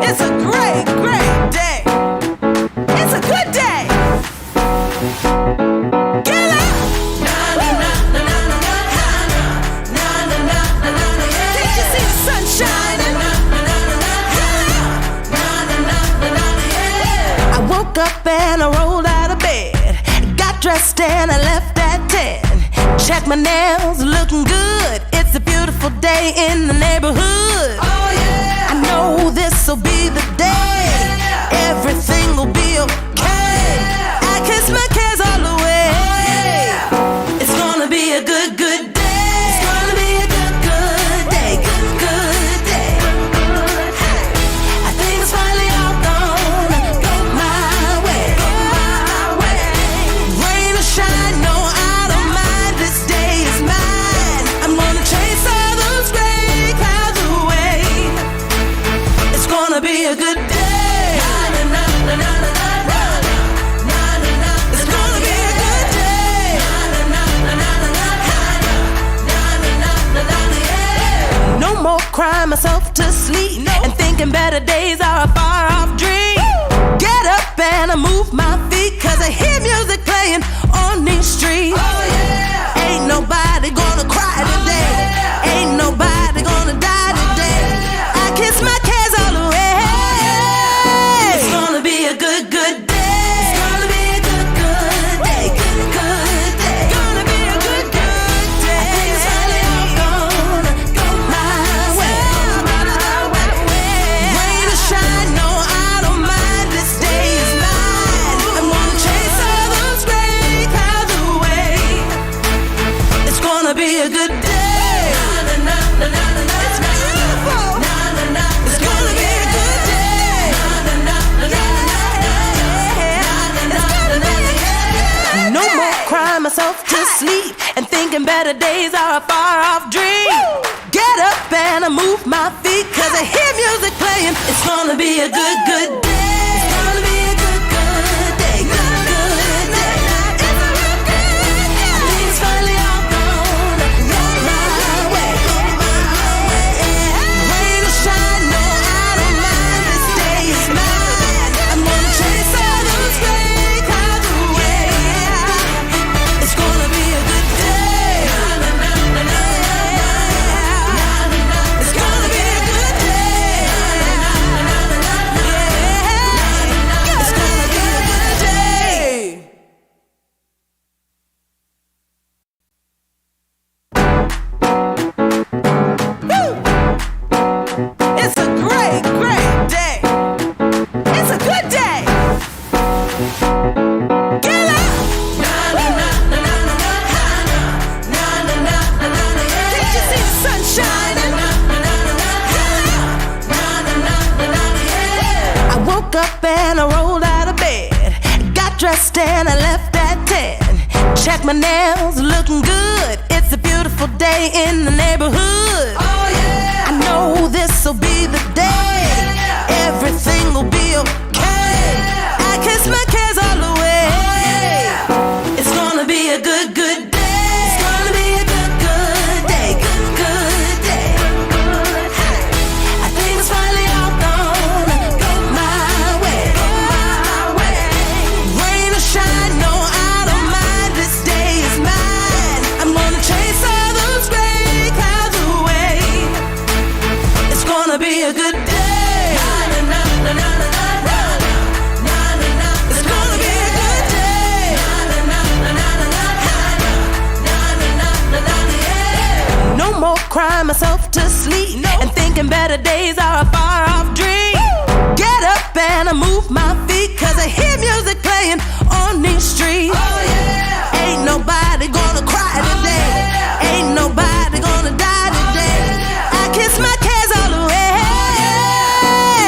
It's a great, great day. It's a good day. Get up. Can't you see the sun shining? I woke up and I rolled out of bed. Got dressed and I left at 10. Check my nails, looking good. It's a beautiful day in the neighborhood. Oh yeah. I know this'll be the day. Oh, yeah. Everything will be okay. Oh, yeah. I kiss my cares all away. Oh, yeah. It's gonna be a good, good day. It's gonna be a good, good day. Good, good day. Hey. I think it's finally all gonna go my way. Go my way. Rain or shine, no, I don't mind. This day is mine. I'm gonna chase all those gray clouds away. It's gonna be a good day. It's gonna be a good day. No more crying myself to sleep and thinking better days are a far off dream. Get up and I move my feet, cause I hear music playing on these streets. Oh yeah. Ain't nobody gonna cry today. Ain't nobody gonna die today. I kiss my cares all away. It's gonna be a good, good day. It's gonna be a good, good day. Good, good day. Gonna be a good, good day. I think it's finally all gonna go my way. Rain or shine, no, I don't mind. This day is mine. I'm gonna chase all those gray clouds away. It's gonna be a good day. It's beautiful. It's gonna be a good day. No more crying myself to sleep and thinking better days are a far off dream. Get up and I move my feet, cause I hear music playing. It's gonna be a good, good day. It's gonna be a good, good day. Good, good day. I think it's finally all gonna go my way. Rain or shine, no, I don't mind. This day is mine. I'm gonna chase all those gray clouds away. It's gonna be a good day. It's gonna be a good day. It's gonna be a good day. It's a great, great day. It's a good day. Get up. Can't you see the sun shining? I woke up and I rolled out of bed. Got dressed and I left at 10. Check my nails, looking good. It's a beautiful day in the neighborhood. Oh yeah. I know this'll be the day. Oh, yeah. Everything will be okay. Oh, yeah. I kiss my cares all away. Oh, yeah. It's gonna be a good, good day. It's gonna be a good, good day. Good, good day. Hey. I think it's finally all gonna go my way. Go my way. Rain or shine, no, I don't mind. This day is mine. I'm gonna chase all those gray clouds away. It's gonna be a good day. It's gonna be a good day. No more crying myself to sleep and thinking better days are a far off dream. Get up and I move my feet, cause I hear music playing on these streets. Oh yeah. Ain't nobody gonna cry today. Ain't nobody gonna die today. I kiss my cares all away.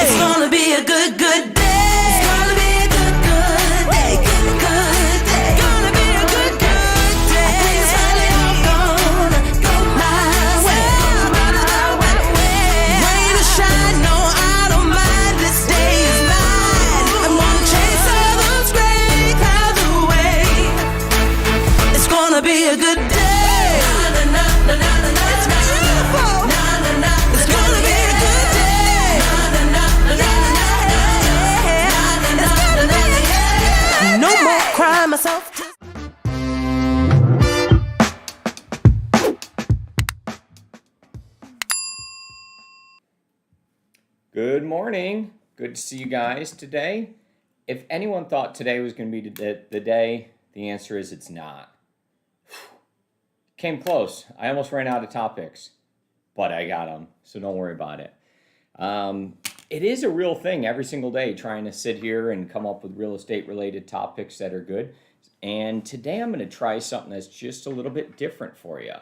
It's gonna be a good, good day. It's gonna be a good, good day. Good, good day. Gonna be a good, good day. I think it's finally all gonna go my way. Rain or shine, no, Good morning. Good to see you guys today. If anyone thought today was going to be the day, the answer is it's not. Came close. I almost ran out of topics, but I got them, so don't worry about it. It is a real thing every single day trying to sit here and come up with real estate related topics that are good. And today I'm going to try something that's just a little bit different for you.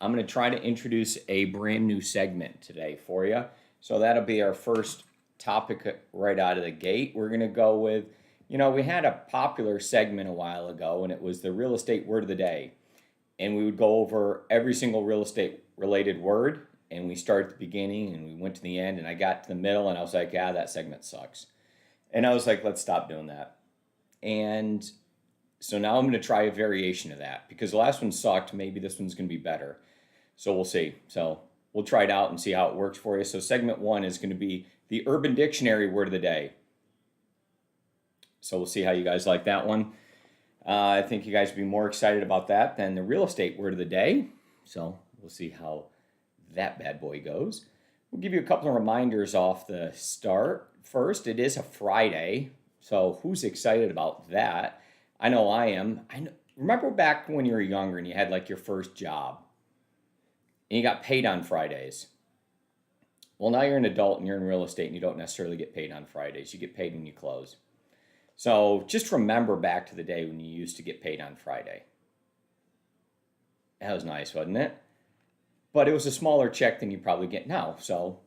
I'm going to try to introduce a brand new segment today for you. So that'll be our first topic right out of the gate. We're going to go with, we had a popular segment a while ago, and it was the real estate word of the day. And we would go over every single real estate related word. And we started at the beginning and we went to the end, and I got to the middle and I was like, yeah, that segment sucks. And I was like, let's stop doing that. And so now I'm going to try a variation of that because the last one sucked. Maybe this one's going to be better. So we'll see. So we'll try it out and see how it works for you. So segment 1 is going to be the Urban Dictionary word of the day. So we'll see how you guys like that one. I think you guys will be more excited about that than the real estate word of the day. So we'll see how that bad boy goes. We'll give you a couple of reminders off the start. First, it is a Friday, so who's excited about that? I know I am. Remember back when you were younger and you had like your first job and you got paid on Fridays? Well, now you're an adult and you're in real estate and you don't necessarily get paid on Fridays. You get paid when you close. So just remember back to the day when you used to get paid on Friday. That was nice, wasn't it? But it was a smaller check than you probably get now. So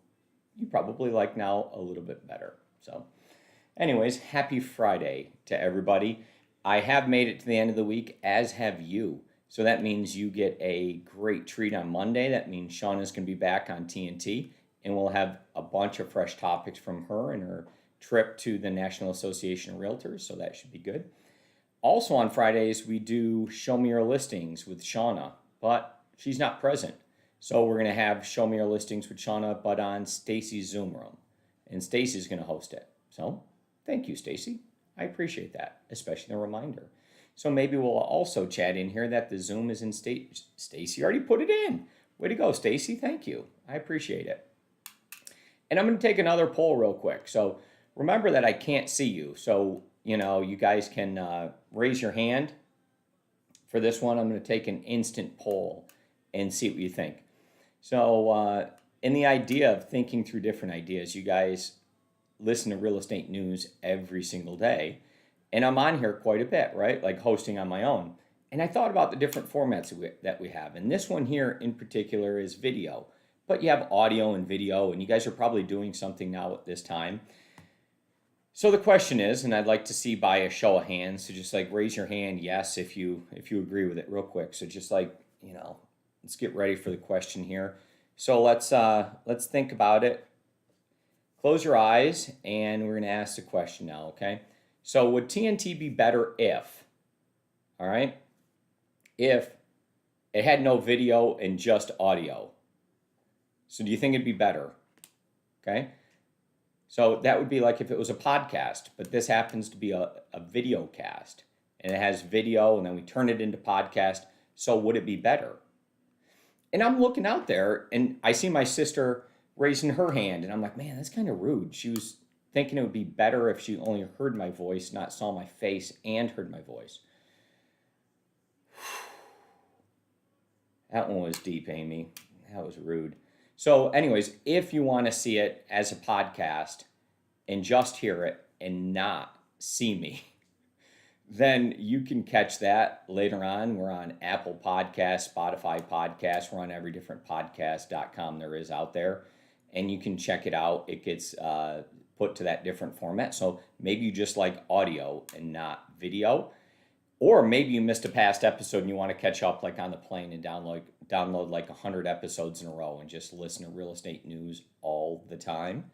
you probably like now a little bit better. So anyways, happy Friday to everybody. I have made it to the end of the week, as have you. So that means you get a great treat on Monday. That means Shana's going to be back on TNT. And we'll have a bunch of fresh topics from her and her trip to the National Association of Realtors. So that should be good. Also on Fridays, we do Show Me Your Listings with Shana. But she's not present. So we're going to have Show Me Your Listings with Shana, but on Stacey's Zoom room. And Stacey's going to host it. So thank you, Stacey. I appreciate that, especially the reminder. So maybe we'll also chat in here that the Zoom is in Stacey already put it in. Way to go, Stacey. Thank you. I appreciate it. And I'm going to take another poll real quick. So remember that I can't see you. So, you guys can raise your hand. For this one, I'm going to take an instant poll and see what you think. So in the idea of thinking through different ideas, you guys listen to real estate news every single day. And I'm on here quite a bit, right? Like hosting on my own. And I thought about the different formats that we have. And this one here in particular is video. But you have audio and video, and you guys are probably doing something now at this time. So the question is, and I'd like to see by a show of hands, so just like raise your hand yes if you agree with it real quick. So just like, let's get ready for the question here. So let's think about it. Close your eyes, and we're going to ask the question now, okay? So would TNT be better if, all right, if it had no video and just audio? So do you think it'd be better? Okay? So that would be like if it was a podcast, but this happens to be a video cast, and it has video, and then we turn it into podcast. So would it be better? And I'm looking out there, and I see my sister raising her hand, and I'm like, man, that's kind of rude. She was thinking it would be better if she only heard my voice, not saw my face and heard my voice. That one was deep, Amy. That was rude. So anyways, if you want to see it as a podcast and just hear it and not see me, then you can catch that later on. We're on Apple Podcasts, Spotify Podcasts. We're on every different podcast.com there is out there. And you can check it out. It gets put to that different format. So maybe you just like audio and not video. Or maybe you missed a past episode and you want to catch up like on the plane and download like 100 episodes in a row and just listen to real estate news all the time.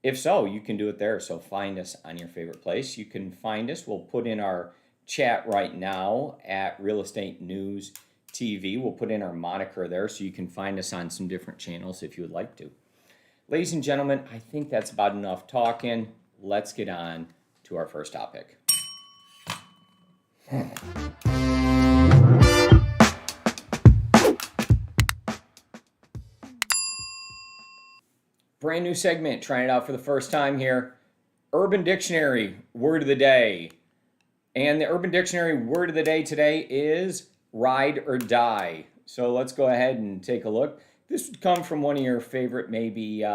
If so, you can do it there. So find us on your favorite place. You can find us. We'll put in our chat right now at Real Estate News TV. We'll put in our moniker there so you can find us on some different channels if you would like to. Ladies and gentlemen, I think that's about enough talking. Let's get on to our first topic. Brand new segment, trying it out for the first time here. Urban Dictionary word of the day. And the Urban Dictionary word of the day today is ride or die. So let's go ahead and take a look. This would come from one of your favorite maybe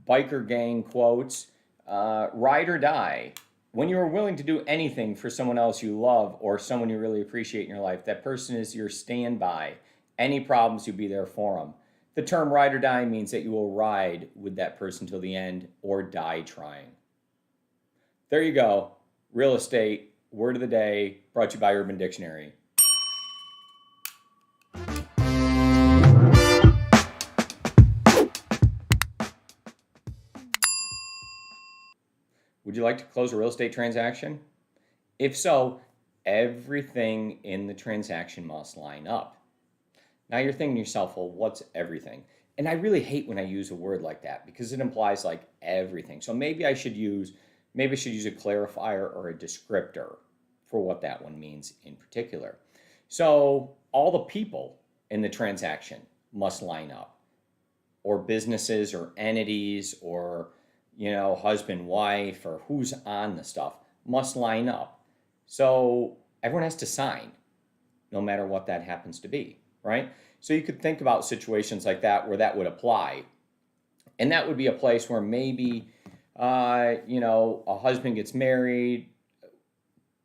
biker gang quotes. Ride or die. When you are willing to do anything for someone else you love or someone you really appreciate in your life, that person is your standby. Any problems, you'll be there for them. The term ride or die means that you will ride with that person till the end or die trying. There you go. Real estate, word of the day, brought to you by Urban Dictionary. Would you like to close a real estate transaction? If so, everything in the transaction must line up. Now you're thinking to yourself, well, what's everything? And I really hate when I use a word like that because it implies like everything. So maybe I should use a clarifier or a descriptor for what that one means in particular. So all the people in the transaction must line up, or businesses or entities or husband, wife, or who's on the stuff must line up. So everyone has to sign, no matter what that happens to be, right? So you could think about situations like that where that would apply. And that would be a place where maybe, a husband gets married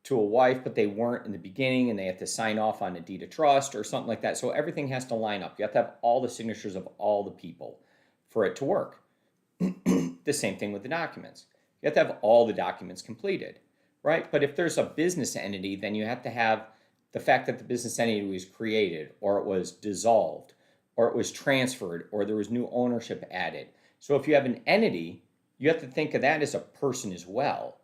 to a wife, but they weren't in the beginning and they have to sign off on a deed of trust or something like that. So everything has to line up. You have to have all the signatures of all the people for it to work. The same thing with the documents. You have to have all the documents completed, right? But if there's a business entity, then you have to have the fact that the business entity was created, or it was dissolved, or it was transferred, or there was new ownership added. So if you have an entity, you have to think of that as a person as well.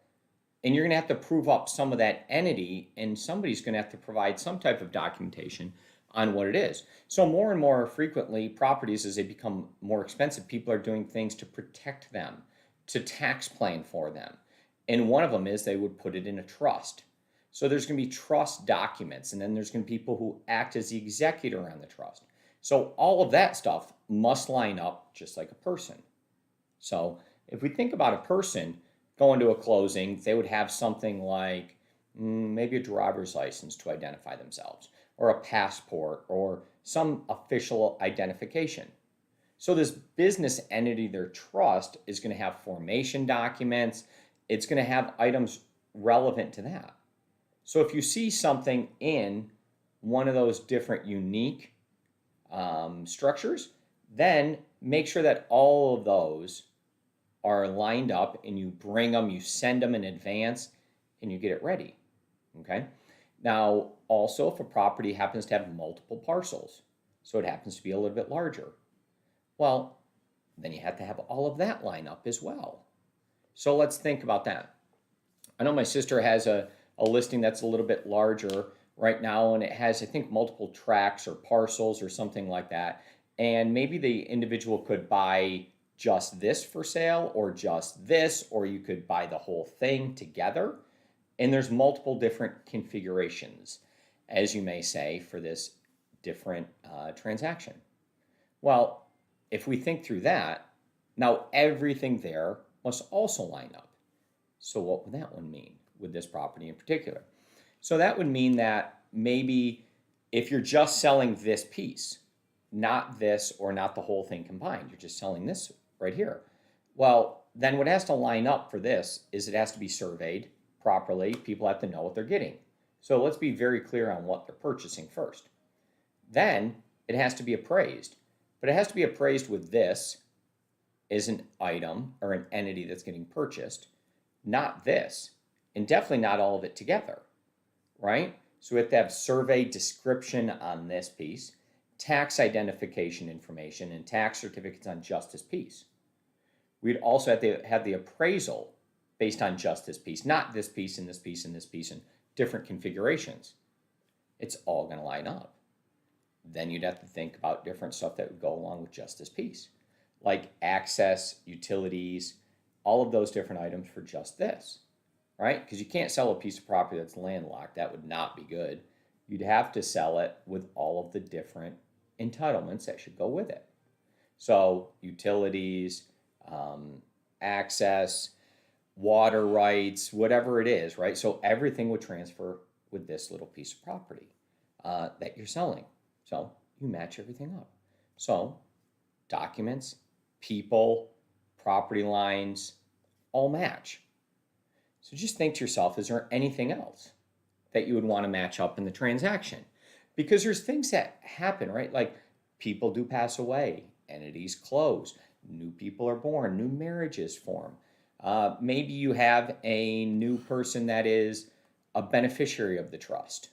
And you're going to have to prove up some of that entity, and somebody's going to have to provide some type of documentation on what it is. So more and more frequently, properties, as they become more expensive, people are doing things to protect them, to tax plan for them. And one of them is they would put it in a trust. So there's going to be trust documents, and then there's going to be people who act as the executor on the trust. So all of that stuff must line up just like a person. So if we think about a person going to a closing, they would have something like maybe a driver's license to identify themselves, or a passport, or some official identification. So this business entity, their trust, is going to have formation documents. It's going to have items relevant to that. So if you see something in one of those different unique structures, then make sure that all of those are lined up and you bring them, you send them in advance, and you get it ready, okay? Now, also, if a property happens to have multiple parcels, so it happens to be a little bit larger, well, then you have to have all of that line up as well. So let's think about that. I know my sister has a listing that's a little bit larger right now, and it has, I think, multiple tracts or parcels or something like that. And maybe the individual could buy just this for sale, or just this, or you could buy the whole thing together. And there's multiple different configurations, as you may say, for this different transaction. Well, if we think through that, now everything there must also line up. So what would that one mean with this property in particular? So that would mean that maybe if you're just selling this piece, not this or not the whole thing combined, you're just selling this right here. Well, then what has to line up for this is it has to be surveyed properly. People have to know what they're getting. So let's be very clear on what they're purchasing first. Then it has to be appraised, but it has to be appraised with this as an item or an entity that's getting purchased, not this, and definitely not all of it together, right? So we have to have survey description on this piece, tax identification information, and tax certificates on just this piece. We'd also have to have the appraisal based on just this piece, not this piece and this piece and this piece and different configurations. It's all going to line up. Then you'd have to think about different stuff that would go along with just this piece, like access, utilities, all of those different items for just this, right? Because you can't sell a piece of property that's landlocked. That would not be good. You'd have to sell it with all of the different entitlements that should go with it. So utilities, access, water rights, whatever it is, right? So everything would transfer with this little piece of property that you're selling. So you match everything up. So documents, people, property lines, all match. So just think to yourself, is there anything else that you would want to match up in the transaction? Because there's things that happen, right? Like people do pass away, entities close, new people are born, new marriages form. Maybe you have a new person that is a beneficiary of the trust,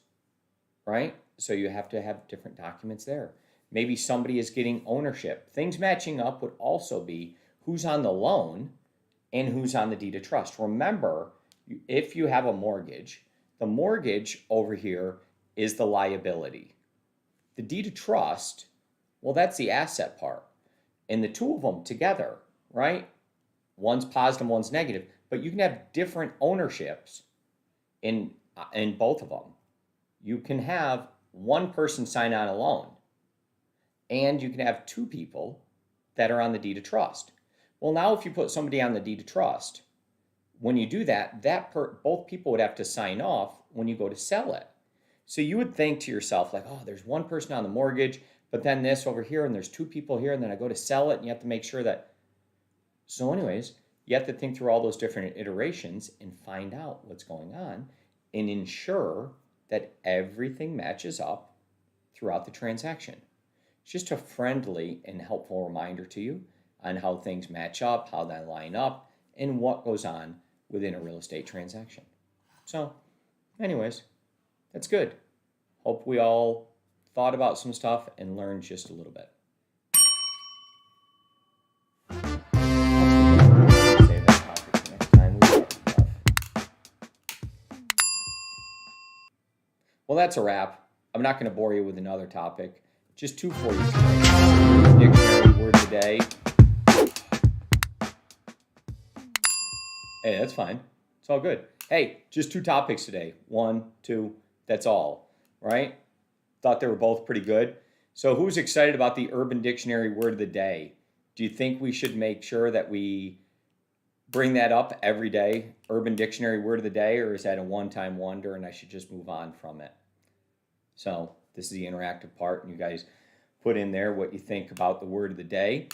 right? So you have to have different documents there. Maybe somebody is getting ownership. Things matching up would also be who's on the loan and who's on the deed of trust. Remember, if you have a mortgage, the mortgage over here is the liability. The deed of trust, well, that's the asset part. And the two of them together, right? One's positive, one's negative, but you can have different ownerships in both of them. You can have one person sign on a loan, and you can have two people that are on the deed of trust. Well, now if you put somebody on the deed of trust, when you do that, both people would have to sign off when you go to sell it. So you would think to yourself like, oh, there's one person on the mortgage, but then this over here, and there's two people here, and then I go to sell it, and you have to make sure that. So anyways, you have to think through all those different iterations and find out what's going on and ensure that everything matches up throughout the transaction. It's just a friendly and helpful reminder to you on how things match up, how they line up, and what goes on within a real estate transaction. So anyways, that's good. Hope we all thought about some stuff and learned just a little bit. Save that topic for next time we talk stuff. Well, that's a wrap. I'm not going to bore you with another topic. Just two for you today. Dictionary word of the day. Hey, that's fine. It's all good. Hey, just two topics today. 1, 2, that's all, right? Thought they were both pretty good. So who's excited about the Urban Dictionary word of the day? Do you think we should make sure that we bring that up every day, Urban Dictionary word of the day, or is that a one-time wonder and I should just move on from it? So this is the interactive part, and you guys put in there what you think about the word of the day.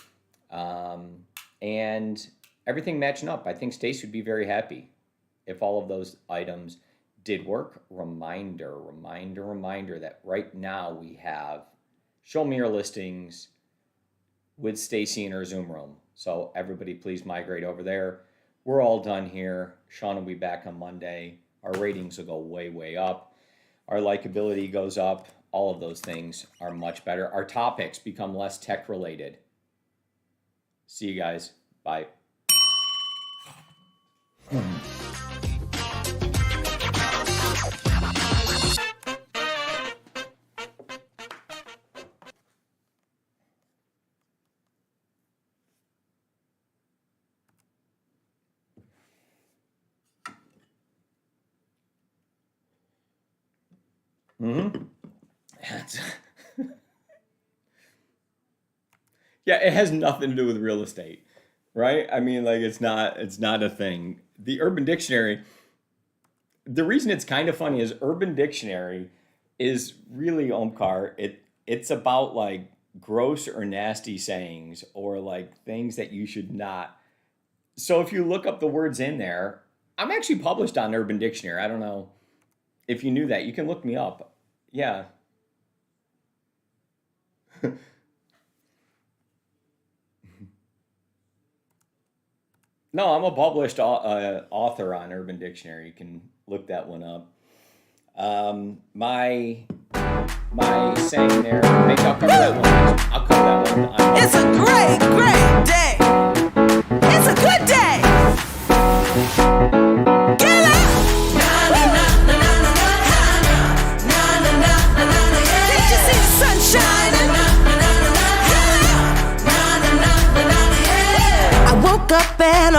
And everything matching up. I think Stacey would be very happy if all of those items did work. Reminder that right now we have Show Me Your Listings with Stacey in her Zoom room. So everybody please migrate over there. We're all done here. Shana will be back on Monday. Our ratings will go way, way up. Our likability goes up. All of those things are much better. Our topics become less tech related. See you guys. Bye. Yeah, it has nothing to do with real estate, right? I mean, like it's not a thing. The Urban Dictionary, the reason it's kind of funny is Urban Dictionary is really, Omkar, it's about like gross or nasty sayings or like things that you should not. So if you look up the words in there, I'm actually published on Urban Dictionary. I don't know if you knew that. You can look me up. Yeah. No, I'm a published author on Urban Dictionary. You can look that one up. My saying there, maybe I'll cover that one. I'll cover that one. It's a great, great day. It's a good day. Get up. Can't you see the sun shining? I woke up and